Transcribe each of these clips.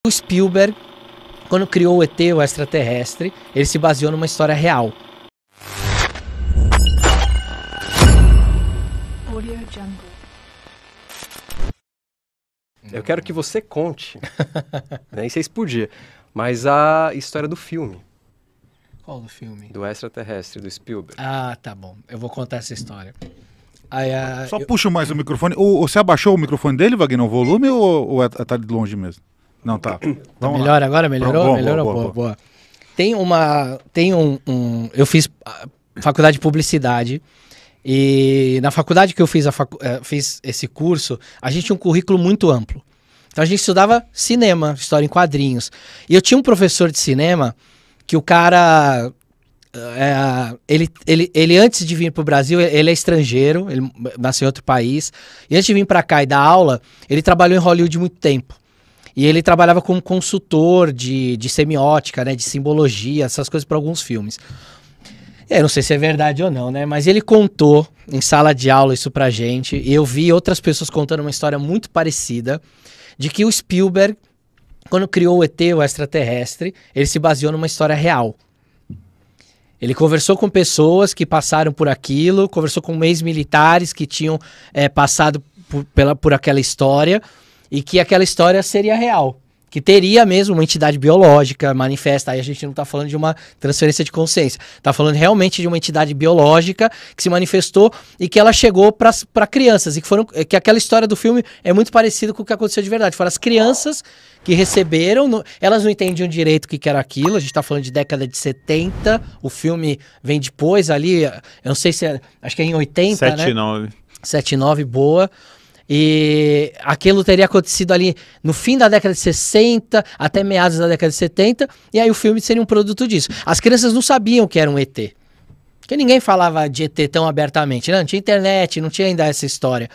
O Spielberg, quando criou o ET, o extraterrestre, ele se baseou numa história real. Eu quero que você conte, nem sei se podia, mas a história do filme. Qual do filme? Do extraterrestre, do Spielberg. Ah, tá bom. Eu vou contar essa história. Só puxa mais o microfone. Você abaixou o microfone dele, Wagner, o volume, ou tá de longe mesmo? Não, tá. Vamos melhor lá. Agora? Melhorou? Melhorou? Boa. Eu fiz faculdade de publicidade. E na faculdade que eu fiz, fiz esse curso, a gente tinha um currículo muito amplo. Então a gente estudava cinema, história em quadrinhos. E eu tinha um professor de cinema que o cara... Ele antes de vir para o Brasil, ele é estrangeiro, ele nasceu em outro país. E antes de vir para cá e dar aula, ele trabalhou em Hollywood muito tempo. E ele trabalhava como consultor de semiótica, né, de simbologia, essas coisas para alguns filmes. Eu não sei se é verdade ou não, né? Mas ele contou em sala de aula isso pra gente. E eu vi outras pessoas contando uma história muito parecida de que o Spielberg, quando criou o ET, o extraterrestre, ele se baseou numa história real. Ele conversou com pessoas que passaram por aquilo, conversou com ex-militares que tinham passado por aquela história e que aquela história seria real. Que teria mesmo uma entidade biológica manifesta. Aí a gente não está falando de uma transferência de consciência. Está falando realmente de uma entidade biológica que se manifestou e que ela chegou para crianças. E que aquela história do filme é muito parecida com o que aconteceu de verdade. Foram as crianças que receberam, elas não entendiam direito o que era aquilo. A gente está falando de década de 70. O filme vem depois ali, eu não sei se é, acho que é em 80, 79. Né? 79, boa. E aquilo teria acontecido ali no fim da década de 60 até meados da década de 70, e aí o filme seria um produto disso. As crianças não sabiam que era um ET, porque ninguém falava de ET tão abertamente, né? Não tinha internet, não tinha ainda essa história.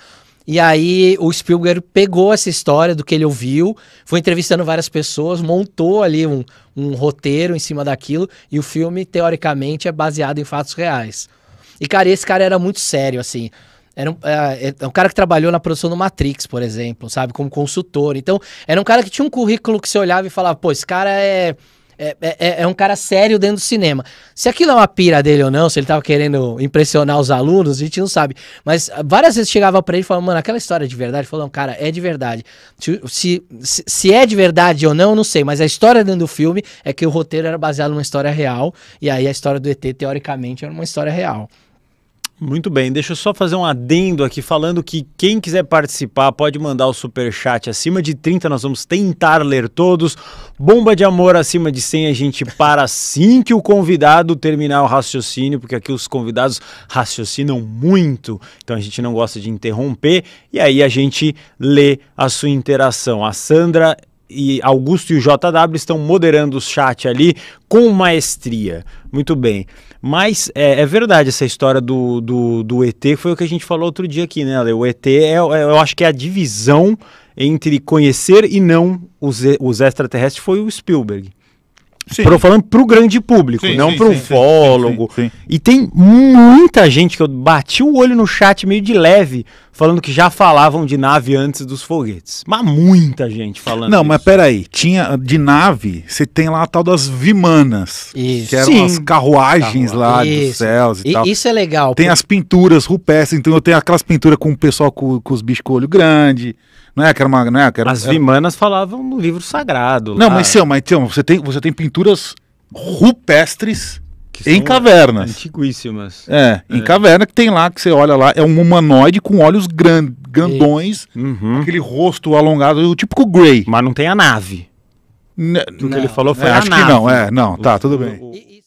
E aí o Spielberg pegou essa história do que ele ouviu, foi entrevistando várias pessoas, montou ali um roteiro em cima daquilo, e o filme, teoricamente, é baseado em fatos reais. E, cara, esse cara era muito sério, assim. Era um cara que trabalhou na produção do Matrix, por exemplo, sabe? Como consultor. Então, era um cara que tinha um currículo que você olhava e falava, pô, esse cara é um cara sério dentro do cinema. Se aquilo é uma pira dele ou não, se ele tava querendo impressionar os alunos, a gente não sabe. Mas várias vezes chegava pra ele e falava, mano, aquela história é de verdade? Ele falou, não, cara, é de verdade. Se é de verdade ou não, eu não sei. Mas a história dentro do filme é que o roteiro era baseado numa história real. E aí a história do ET, teoricamente, era uma história real. Muito bem, deixa eu só fazer um adendo aqui falando que quem quiser participar pode mandar o superchat acima de 30, nós vamos tentar ler todos. Bomba de amor acima de 100 a gente para assim que o convidado terminar o raciocínio, porque aqui os convidados raciocinam muito, então a gente não gosta de interromper, e aí a gente lê a sua interação. A Sandra e Augusto e o JW estão moderando o chat ali com maestria. Muito bem. Mas é verdade essa história do ET, foi o que a gente falou outro dia aqui, né, Ale? O ET, eu acho que é a divisão entre conhecer e não os extraterrestres foi o Spielberg. Falando pro grande público, sim, não para um ufólogo. Sim. E tem muita gente que eu bati o olho no chat meio de leve, falando que já falavam de nave antes dos foguetes. Mas muita gente falando Não, isso. Mas peraí, tinha de nave, você tem lá a tal das Vimanas, isso. Que eram as carruagens lá dos céus e tal. Isso é legal. Tem as pinturas rupestres, então eu tenho aquelas pinturas com o pessoal com os bichos com o olho grande. Não é que era uma. Não é, que era, as Vimanas falavam no livro sagrado. Não, mas você tem pinturas rupestres em cavernas. Antiguíssimas. Em caverna que tem lá, que você olha lá, é um humanoide com olhos grandões, aquele rosto alongado, o típico Grey. Mas não tem a nave. O que ele falou foi a nave. Acho que não, tá, tudo bem.